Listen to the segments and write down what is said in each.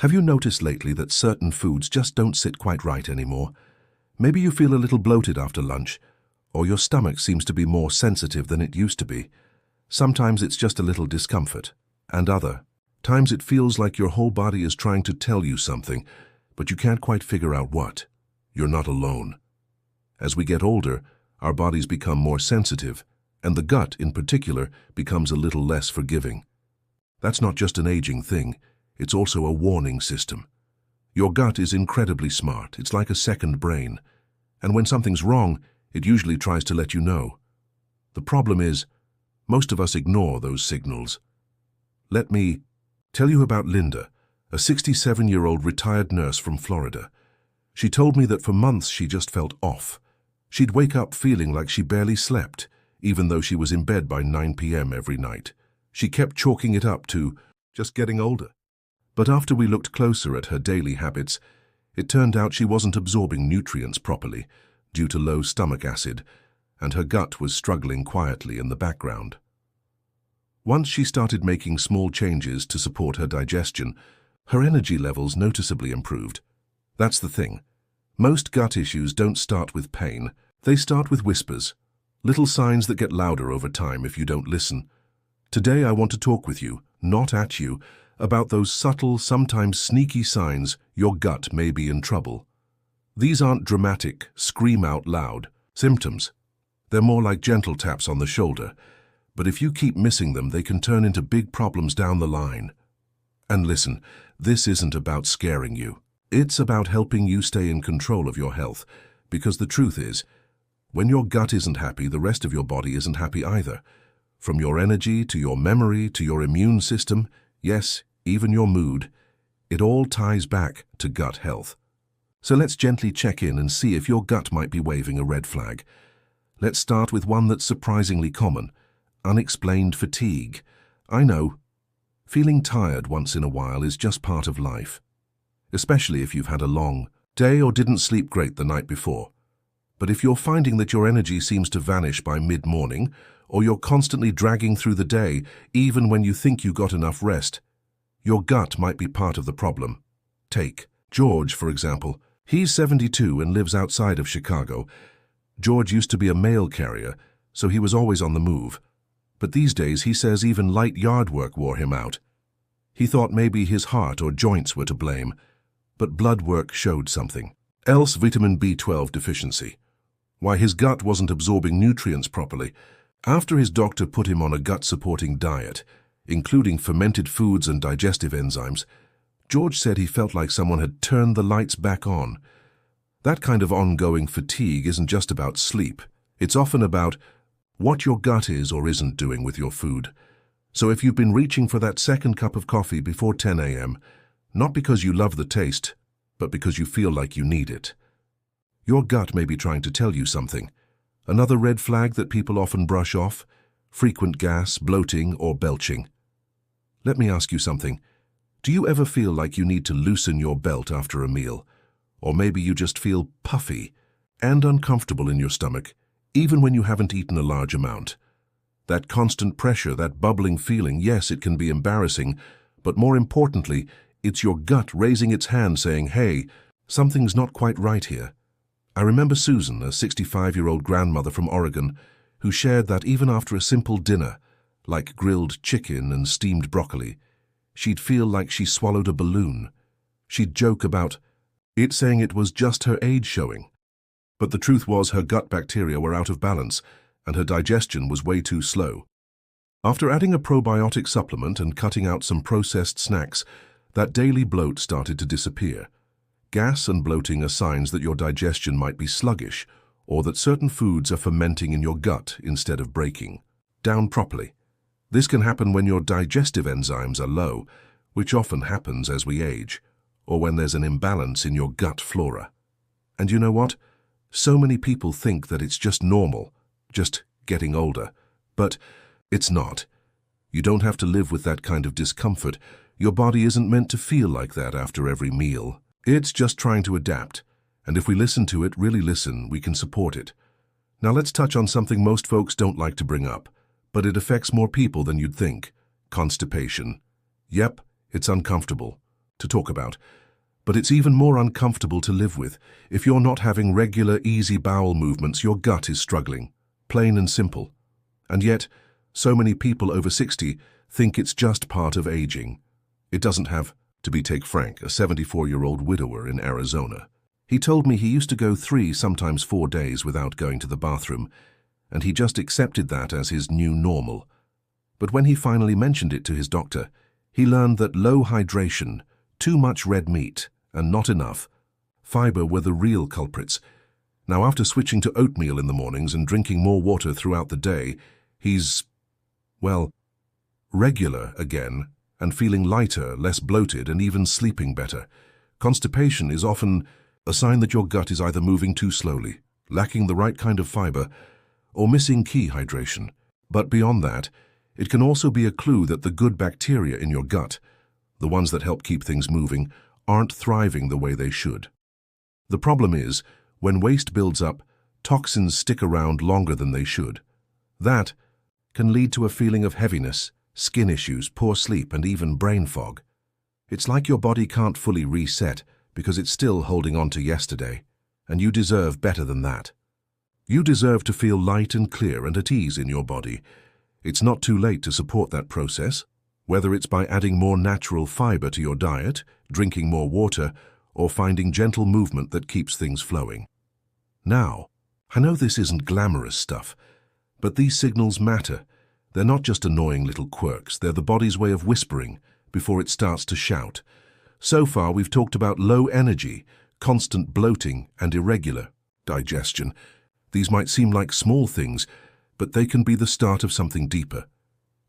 Have you noticed lately that certain foods just don't sit quite right anymore? Maybe you feel a little bloated after lunch, or your stomach seems to be more sensitive than it used to be. Sometimes it's just a little discomfort, and other times it feels like your whole body is trying to tell you something, but you can't quite figure out what. You're not alone. As we get older, our bodies become more sensitive, and the gut, in particular, becomes a little less forgiving. That's not just an aging thing. It's also a warning system. Your gut is incredibly smart. It's like a second brain. And when something's wrong, it usually tries to let you know. The problem is, most of us ignore those signals. Let me tell you about Linda, a 67-year-old retired nurse from Florida. She told me that for months she just felt off. She'd wake up feeling like she barely slept, even though she was in bed by 9 p.m. every night. She kept chalking it up to just getting older. But after we looked closer at her daily habits, it turned out she wasn't absorbing nutrients properly due to low stomach acid, and her gut was struggling quietly in the background. Once she started making small changes to support her digestion, her energy levels noticeably improved. That's the thing. Most gut issues don't start with pain. They start with whispers, little signs that get louder over time if you don't listen. Today I want to talk with you, not at you, about those subtle, sometimes sneaky signs your gut may be in trouble. These aren't dramatic, scream-out-loud symptoms. They're more like gentle taps on the shoulder, but if you keep missing them, they can turn into big problems down the line. And listen, this isn't about scaring you. It's about helping you stay in control of your health, because the truth is, when your gut isn't happy, the rest of your body isn't happy either. From your energy to your memory to your immune system, yes, even your mood, it all ties back to gut health. So let's gently check in and see if your gut might be waving a red flag. Let's start with one that's surprisingly common: unexplained fatigue. I know, feeling tired once in a while is just part of life, especially if you've had a long day or didn't sleep great the night before. But if you're finding that your energy seems to vanish by mid-morning, or you're constantly dragging through the day even when you think you got enough rest, your gut might be part of the problem. Take George, for example. He's 72 and lives outside of Chicago. George used to be a mail carrier, so he was always on the move. But these days he says even light yard work wore him out. He thought maybe his heart or joints were to blame, but blood work showed something else: vitamin B12 deficiency. Why, his gut wasn't absorbing nutrients properly. After his doctor put him on a gut-supporting diet, including fermented foods and digestive enzymes, George said he felt like someone had turned the lights back on. That kind of ongoing fatigue isn't just about sleep. It's often about what your gut is or isn't doing with your food. So if you've been reaching for that second cup of coffee before 10 a.m., not because you love the taste, but because you feel like you need it, your gut may be trying to tell you something. Another red flag that people often brush off: frequent gas, bloating, or belching. Let me ask you something. Do you ever feel like you need to loosen your belt after a meal? Or maybe you just feel puffy and uncomfortable in your stomach, even when you haven't eaten a large amount? That constant pressure, that bubbling feeling, yes, it can be embarrassing, but more importantly, it's your gut raising its hand saying, hey, something's not quite right here. I remember Susan, a 65-year-old grandmother from Oregon, who shared that even after a simple dinner, like grilled chicken and steamed broccoli, she'd feel like she swallowed a balloon. She'd joke about it, saying it was just her age showing. But the truth was her gut bacteria were out of balance, and her digestion was way too slow. After adding a probiotic supplement and cutting out some processed snacks, that daily bloat started to disappear. Gas and bloating are signs that your digestion might be sluggish, or that certain foods are fermenting in your gut instead of breaking down properly. This can happen when your digestive enzymes are low, which often happens as we age, or when there's an imbalance in your gut flora. And you know what? So many people think that it's just normal, just getting older. But it's not. You don't have to live with that kind of discomfort. Your body isn't meant to feel like that after every meal. It's just trying to adapt. And if we listen to it, really listen, we can support it. Now let's touch on something most folks don't like to bring up, but it affects more people than you'd think: constipation. Yep, it's uncomfortable. to talk about, but it's even more uncomfortable to live with. If you're not having regular, easy bowel movements, your gut is struggling. Plain and simple. And yet, so many people over 60 think it's just part of aging. It doesn't have to be. Take Frank, a 74-year-old widower in Arizona. He told me he used to go 3, sometimes 4 days without going to the bathroom, and he just accepted that as his new normal. But when he finally mentioned it to his doctor, he learned that low hydration, too much red meat, and not enough fiber were the real culprits. Now, after switching to oatmeal in the mornings and drinking more water throughout the day, he's, well, regular again and feeling lighter, less bloated, and even sleeping better. Constipation is often a sign that your gut is either moving too slowly, lacking the right kind of fiber, or missing key hydration. But beyond that, it can also be a clue that the good bacteria in your gut, the ones that help keep things moving, aren't thriving the way they should. The problem is, when waste builds up, toxins stick around longer than they should. That can lead to a feeling of heaviness, skin issues, poor sleep, and even brain fog. It's like your body can't fully reset because it's still holding on to yesterday, and you deserve better than that. You deserve to feel light and clear and at ease in your body. It's not too late to support that process, whether it's by adding more natural fiber to your diet, drinking more water, or finding gentle movement that keeps things flowing. Now, I know this isn't glamorous stuff, but these signals matter. They're not just annoying little quirks, they're the body's way of whispering before it starts to shout. So far, we've talked about low energy, constant bloating, and irregular digestion. These might seem like small things, but they can be the start of something deeper.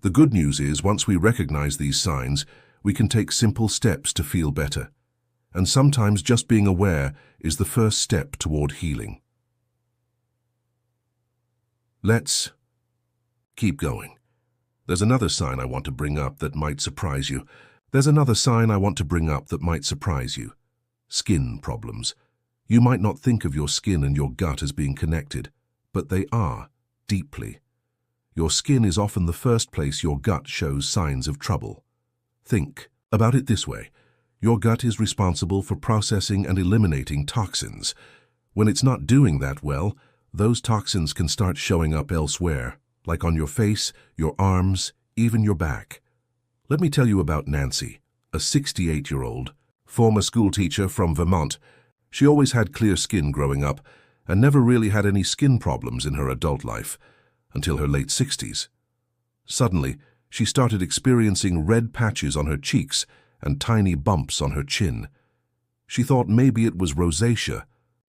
The good news is, once we recognize these signs, we can take simple steps to feel better. And sometimes just being aware is the first step toward healing. Let's keep going. There's another sign I want to bring up that might surprise you. Skin problems. You might not think of your skin and your gut as being connected, but they are, deeply. Your skin is often the first place your gut shows signs of trouble. Think about it this way. Your gut is responsible for processing and eliminating toxins. When it's not doing that well, those toxins can start showing up elsewhere, like on your face, your arms, even your back. Let me tell you about Nancy, a 68-year-old, former schoolteacher from Vermont. She always had clear skin growing up and never really had any skin problems in her adult life, until her late 60s. Suddenly, she started experiencing red patches on her cheeks and tiny bumps on her chin. She thought maybe it was rosacea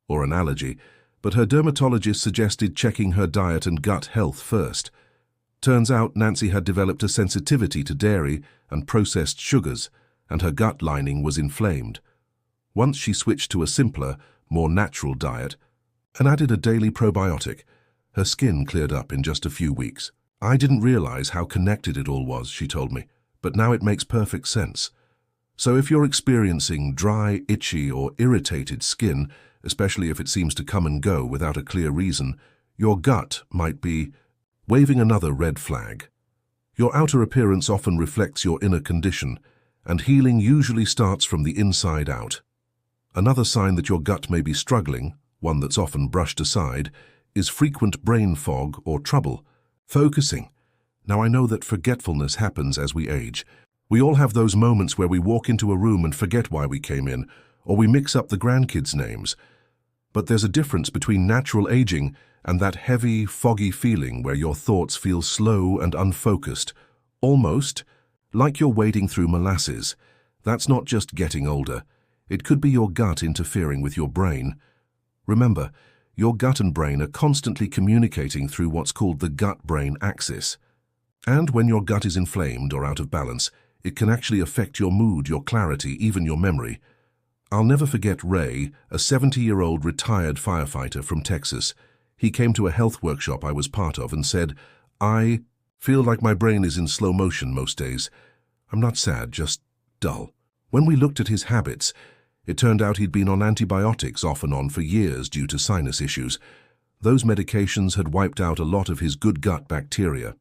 or an allergy, but her dermatologist suggested checking her diet and gut health first. Turns out Nancy had developed a sensitivity to dairy and processed sugars, and her gut lining was inflamed. Once she switched to a simpler, more natural diet and added a daily probiotic, her skin cleared up in just a few weeks. I didn't realize how connected it all was, she told me, but now it makes perfect sense. So if you're experiencing dry, itchy, or irritated skin, especially if it seems to come and go without a clear reason, your gut might be waving another red flag. Your outer appearance often reflects your inner condition, and healing usually starts from the inside out. Another sign that your gut may be struggling, one that's often brushed aside, is frequent brain fog or trouble focusing. Now, I know that forgetfulness happens as we age. We all have those moments where we walk into a room and forget why we came in, or we mix up the grandkids' names. But there's a difference between natural aging and that heavy, foggy feeling where your thoughts feel slow and unfocused, almost like you're wading through molasses. That's not just getting older. It could be your gut interfering with your brain. Remember, your gut and brain are constantly communicating through what's called the gut-brain axis. And when your gut is inflamed or out of balance, it can actually affect your mood, your clarity, even your memory. I'll never forget Ray, a 70-year-old retired firefighter from Texas. He came to a health workshop I was part of and said, "I feel like my brain is in slow motion most days. I'm not sad, just dull." When we looked at his habits, it turned out he'd been on antibiotics off and on for years due to sinus issues. Those medications had wiped out a lot of his good gut bacteria.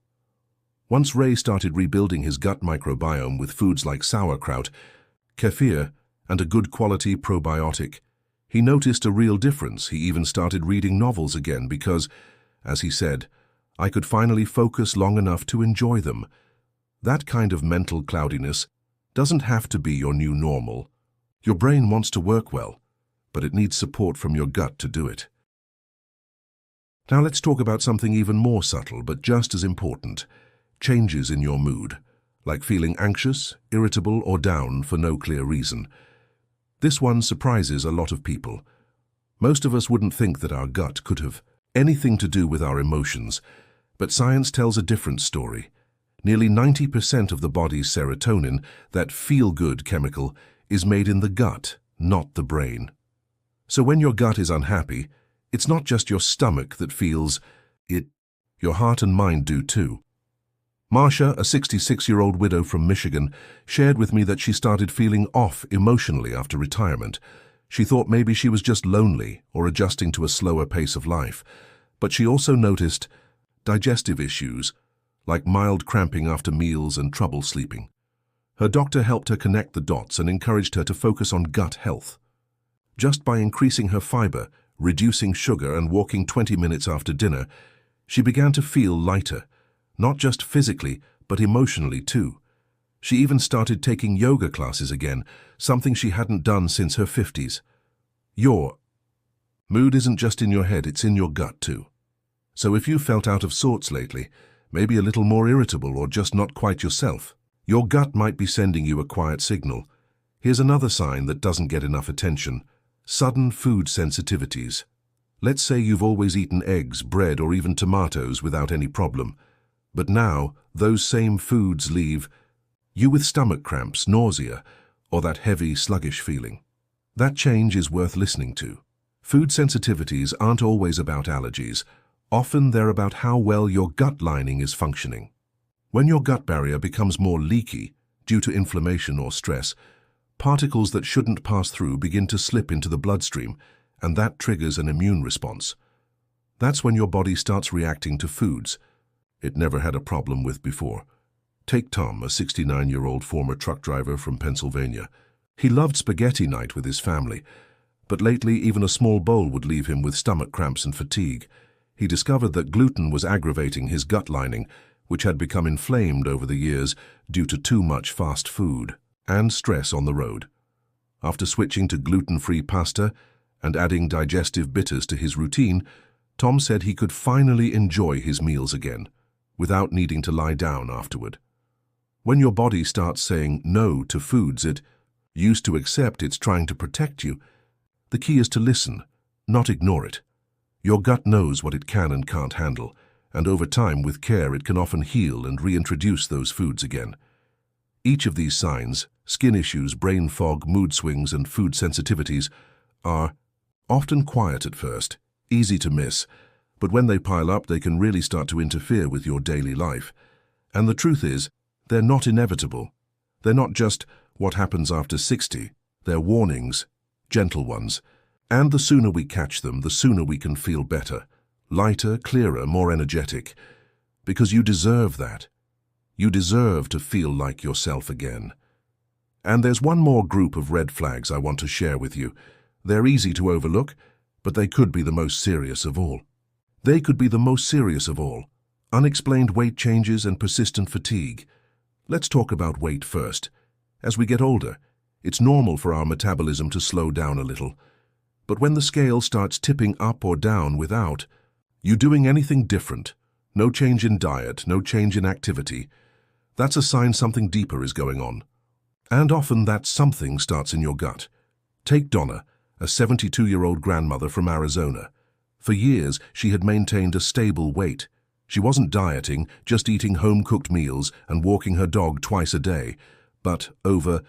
Once Ray started rebuilding his gut microbiome with foods like sauerkraut, kefir, and a good quality probiotic. He noticed a real difference. He even started reading novels again because, as he said, I could finally focus long enough to enjoy them. That kind of mental cloudiness doesn't have to be your new normal. Your brain wants to work well, but it needs support from your gut to do it. Now let's talk about something even more subtle but just as important: changes in your mood, like feeling anxious, irritable, or down for no clear reason. This one surprises a lot of people. Most of us wouldn't think that our gut could have anything to do with our emotions, but science tells a different story. Nearly 90% of the body's serotonin, that feel-good chemical, is made in the gut, not the brain. So when your gut is unhappy, it's not just your stomach that feels it, your heart and mind do too. Marcia, a 66-year-old widow from Michigan, shared with me that she started feeling off emotionally after retirement. She thought maybe she was just lonely or adjusting to a slower pace of life, but she also noticed digestive issues, like mild cramping after meals and trouble sleeping. Her doctor helped her connect the dots and encouraged her to focus on gut health. Just by increasing her fiber, reducing sugar, and walking 20 minutes after dinner, she began to feel lighter, not just physically, but emotionally too. She even started taking yoga classes again, something she hadn't done since her 50s. Your mood isn't just in your head, it's in your gut too. So if you felt out of sorts lately, maybe a little more irritable or just not quite yourself, your gut might be sending you a quiet signal. Here's another sign that doesn't get enough attention: sudden food sensitivities. Let's say you've always eaten eggs, bread, or even tomatoes without any problem, but now those same foods leave you with stomach cramps, nausea, or that heavy, sluggish feeling. That change is worth listening to. Food sensitivities aren't always about allergies. Often they're about how well your gut lining is functioning. When your gut barrier becomes more leaky due to inflammation or stress, particles that shouldn't pass through begin to slip into the bloodstream, and that triggers an immune response. That's when your body starts reacting to foods it never had a problem with before. Take Tom, a 69-year-old former truck driver from Pennsylvania. He loved spaghetti night with his family, but lately even a small bowl would leave him with stomach cramps and fatigue. He discovered that gluten was aggravating his gut lining, which had become inflamed over the years due to too much fast food and stress on the road. After switching to gluten-free pasta and adding digestive bitters to his routine, Tom said he could finally enjoy his meals again, without needing to lie down afterward. When your body starts saying no to foods it used to accept, it's trying to protect you, the key is to listen, not ignore it. Your gut knows what it can and can't handle, and over time, with care, it can often heal and reintroduce those foods again. Each of these signs, skin issues, brain fog, mood swings, and food sensitivities, are often quiet at first, easy to miss, but when they pile up, they can really start to interfere with your daily life. And the truth is, they're not inevitable. They're not just what happens after 60. They're warnings, gentle ones. And the sooner we catch them, the sooner we can feel better, lighter, clearer, more energetic. Because you deserve that. You deserve to feel like yourself again. And there's one more group of red flags I want to share with you. They're easy to overlook, but they could be the most serious of all. They could be the most serious of all. Unexplained weight changes and persistent fatigue. Let's talk about weight first. As we get older, it's normal for our metabolism to slow down a little. But when the scale starts tipping up or down without you doing anything different, no change in diet, no change in activity, that's a sign something deeper is going on. And often that something starts in your gut. Take Donna, a 72-year-old grandmother from Arizona. For years, she had maintained a stable weight. She wasn't dieting, just eating home-cooked meals and walking her dog twice a day. But over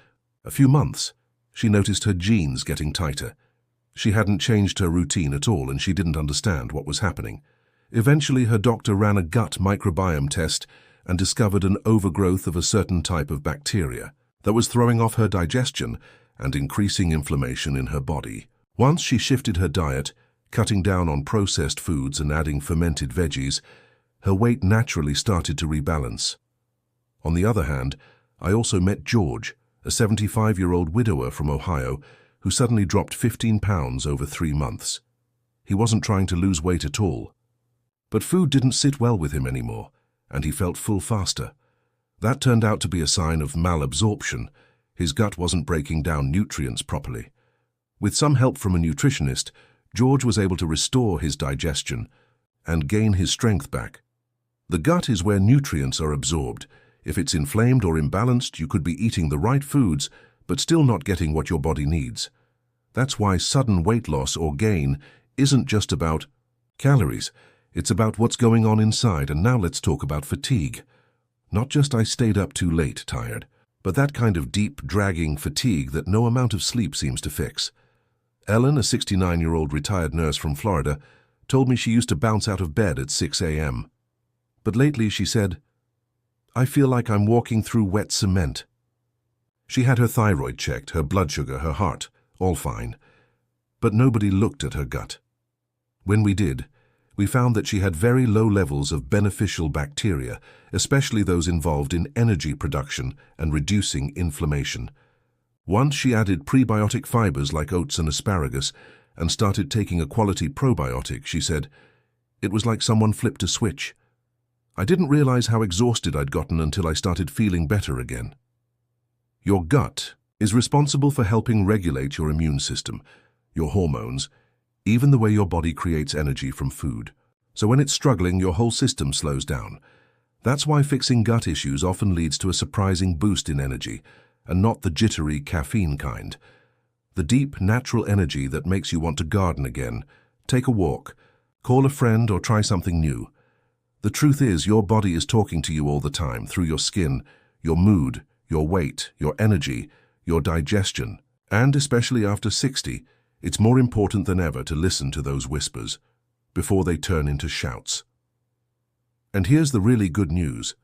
a few months, she noticed her jeans getting tighter. She hadn't changed her routine at all, and she didn't understand what was happening. Eventually, her doctor ran a gut microbiome test and discovered an overgrowth of a certain type of bacteria that was throwing off her digestion and increasing inflammation in her body. Once she shifted her diet, cutting down on processed foods and adding fermented veggies, her weight naturally started to rebalance. On the other hand, I also met George, a 75-year-old widower from Ohio who suddenly dropped 15 pounds over 3 months. He wasn't trying to lose weight at all. But food didn't sit well with him anymore, and he felt full faster. That turned out to be a sign of malabsorption. His gut wasn't breaking down nutrients properly. With some help from a nutritionist, George was able to restore his digestion and gain his strength back. The gut is where nutrients are absorbed. If it's inflamed or imbalanced, you could be eating the right foods, but still not getting what your body needs. That's why sudden weight loss or gain isn't just about calories. It's about what's going on inside. And now let's talk about fatigue. Not just I stayed up too late tired, but that kind of deep, dragging fatigue that no amount of sleep seems to fix. Ellen, a 69-year-old retired nurse from Florida, told me she used to bounce out of bed at 6 a.m. But lately, she said, I feel like I'm walking through wet cement. She had her thyroid checked, her blood sugar, her heart, all fine. But nobody looked at her gut. When we did, we found that she had very low levels of beneficial bacteria, especially those involved in energy production and reducing inflammation. Once she added prebiotic fibers like oats and asparagus and started taking a quality probiotic, she said, it was like someone flipped a switch. I didn't realize how exhausted I'd gotten until I started feeling better again. Your gut is responsible for helping regulate your immune system, your hormones, even the way your body creates energy from food. So when it's struggling, your whole system slows down. That's why fixing gut issues often leads to a surprising boost in energy, and not the jittery caffeine kind. The deep, natural energy that makes you want to garden again, take a walk, call a friend, or try something new. The truth is, your body is talking to you all the time through your skin, your mood, your weight, your energy, your digestion, and especially after 60, it's more important than ever to listen to those whispers before they turn into shouts. And here's the really good news.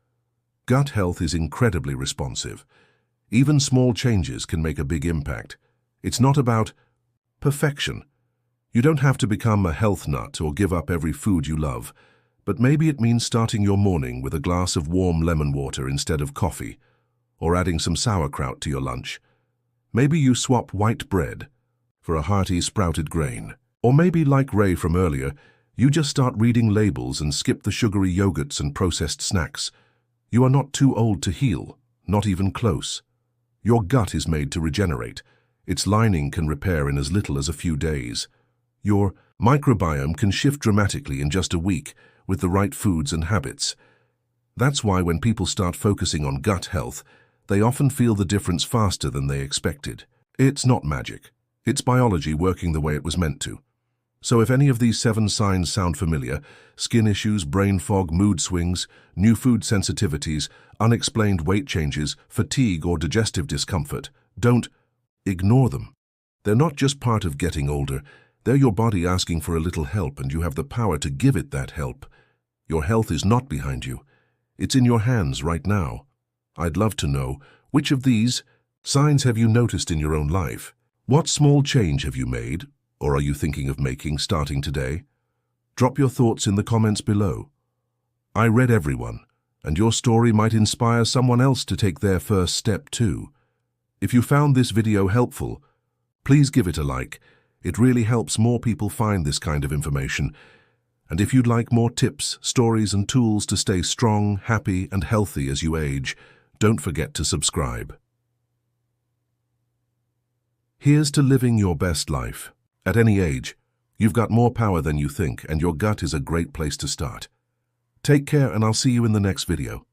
Gut health is incredibly responsive. Even small changes can make a big impact. It's not about perfection. You don't have to become a health nut or give up every food you love, but maybe it means starting your morning with a glass of warm lemon water instead of coffee, or adding some sauerkraut to your lunch. Maybe you swap white bread for a hearty sprouted grain. Or maybe, like Ray from earlier, you just start reading labels and skip the sugary yogurts and processed snacks. You are not too old to heal, not even close. Your gut is made to regenerate. Its lining can repair in as little as a few days. Your microbiome can shift dramatically in just a week with the right foods and habits. That's why when people start focusing on gut health, they often feel the difference faster than they expected. It's not magic. It's biology working the way it was meant to. So if any of these 7 signs sound familiar, skin issues, brain fog, mood swings, new food sensitivities, unexplained weight changes, fatigue or digestive discomfort, don't ignore them. They're not just part of getting older. They're your body asking for a little help, and you have the power to give it that help. Your health is not behind you. It's in your hands right now. I'd love to know, which of these signs have you noticed in your own life? What small change have you made, or are you thinking of making starting today? Drop your thoughts in the comments below. I read everyone, and your story might inspire someone else to take their first step too. If you found this video helpful, please give it a like. It really helps more people find this kind of information. And if you'd like more tips, stories, and tools to stay strong, happy, and healthy as you age, don't forget to subscribe. Here's to living your best life. At any age, you've got more power than you think, and your gut is a great place to start. Take care, and I'll see you in the next video.